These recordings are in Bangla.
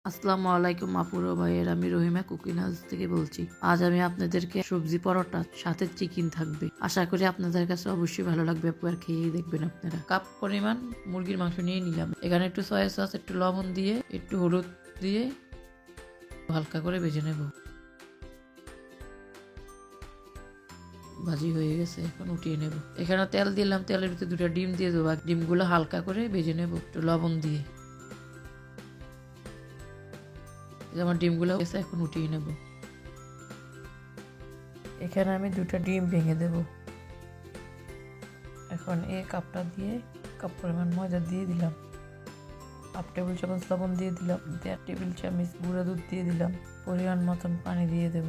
আসসালামু আলাইকুম আপুরো ভাইয়ের, আমি রহিমা কুকিং হাউস থেকে বলছি। আজ আমি আপনাদেরকে সবজি পরোটা সাথে চিকেন থাকবে, আশা করি আপনাদের কাছে অবশ্যই ভালো লাগবে। একবার খেয়েই দেখবেন আপনারা। কাপ পরিমাণ মুরগির মাংস নিয়ে নিলাম। এখানে একটু সয়া সস, একটু লবণ দিয়ে, একটু হলুদ দিয়ে হালকা করে ভেজে নেব। ভাজি হয়ে গেছে, এখন উঠিয়ে নেব। এখানে তেল দিলাম, তেলের ভিতরে 2টা ডিম দিয়ে দেবো। ডিমগুলো হালকা করে ভেজে নেব একটু লবণ দিয়ে। আমার ডিমগুলো গেছে, এখন উঠিয়ে নেব। এখানে আমি 2টা ডিম ভেঙে দেব। এখন এই কাপটা দিয়ে কাপ পরিমাণ ময়দা দিয়ে দিলাম, হাফ টেবিল চামচ লবণ দিয়ে দিলাম, 1.5 টেবিল চামচ গুঁড়া দুধ দিয়ে দিলাম, পরিমাণ মতন পানি দিয়ে দেব।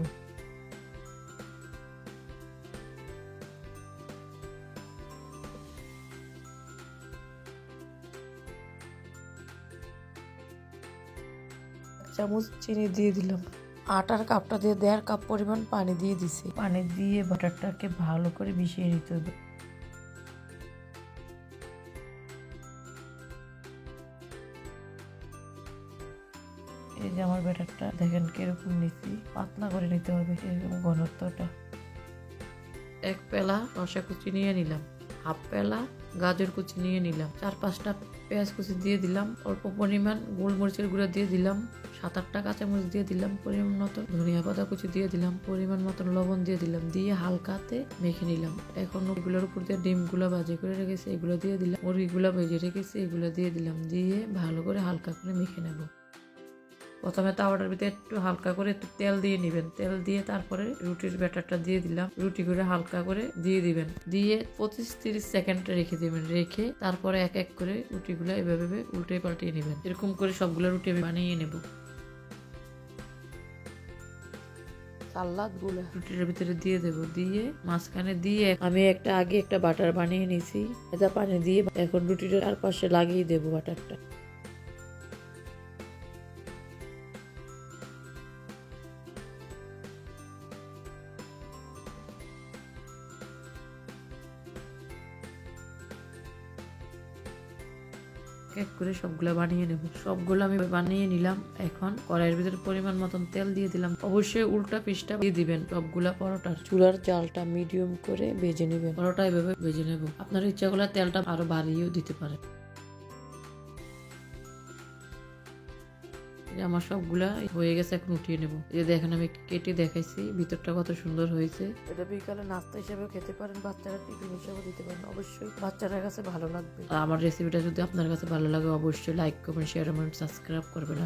চামচ চিনি দিয়ে দিলাম। আটার কাপটা দিয়ে 1.5 কাপ পরিমাণ পানি দিয়ে দিছি। পানি দিয়ে বাটারটাকে ভালো করে মিশিয়ে নিতে হবে। এই যে আমার ব্যাটারটা দেখেন কিরকম নিচ্ছি, পাতলা করে নিতে হবে এরকম ঘনত্বটা। 1 পেলা শসা কুচি নিয়ে নিলাম, হাফ পেলা গাজর কুচি নিয়ে নিলাম, 4-5টা পেঁয়াজ কুচি দিয়ে দিলাম, অল্প পরিমাণ গোলমরিচের গুঁড়া দিয়ে দিলাম, 7-8টা কাঁচামরিচ দিয়ে দিলাম, পরিমাণ মতো ধনিয়া পাতা কুচি দিয়ে দিলাম, পরিমাণ মতো লবণ দিয়ে দিলাম, দিয়ে হালকাতে মেখে নিলাম। এখন এগুলোর উপর দিয়ে ডিমগুলো ভাজি করে রেখেছি এগুলো দিয়ে দিলাম, মুরগিগুলো ভেজে রেখেছি এগুলো দিয়ে দিলাম, দিয়ে ভালো করে হালকা করে মেখে নেব। প্রথমে তাওয়াটার ভিতরে একটু হালকা করে একটু তেল দিয়ে নেবেন, তেল দিয়ে তারপরে রুটির ব্যাটারটা দিয়ে দিলাম, রুটি করে হালকা করে দিয়ে দিবেন, দিয়ে 25-30 সেকেন্ড রেখে দিবেন, রেখে তারপরে এক এক করে রুটিগুলো এভাবে উল্টে পাল্টিয়ে নেবেন। এরকম করে সবগুলো রুটি আমি বানিয়ে নেব। সালাদগুলো রুটির ভিতরে দিয়ে দেব, দিয়ে মাঝখানে দিয়ে আমি আগে একটা বাটার বানিয়ে নিয়েছি, এটা পানি দিয়ে এখন রুটিটার চারপাশে লাগিয়ে দেবো বাটারটা। এক করে সবগুলো বানিয়ে নেব। সবগুলো আমি বানিয়ে নিলাম। এখন কড়াইয়ের ভিতরে পরিমাণ মতন তেল দিয়ে দিলাম, অবশ্যই উল্টা পিসটা দিয়ে দিবেন। সবগুলা পরোটার চুলার জালটা মিডিয়াম করে ভেজে নেবেন। পরোটা এভাবে ভেজে নেব, আপনার ইচ্ছা করলে তেলটা আরো বাড়িয়েও দিতে পারেন। আমার সবগুলা হয়ে গেছে, এখন উঠিয়ে নেব। এই দেখেন আমি কেটে দেখাইছি, ভিতরটা কত সুন্দর হয়েছে। এটা বিকালে নাস্তা হিসেবে খেতে পারেন, বাচ্চারা টিফিন হিসেবে দিতে পারেন, অবশ্যই বাচ্চাদের কাছে ভালো লাগবে। আমার রেসিপিটা যদি আপনার কাছে ভালো লাগে অবশ্যই লাইক কমেন্ট শেয়ার এবং সাবস্ক্রাইব করবেন।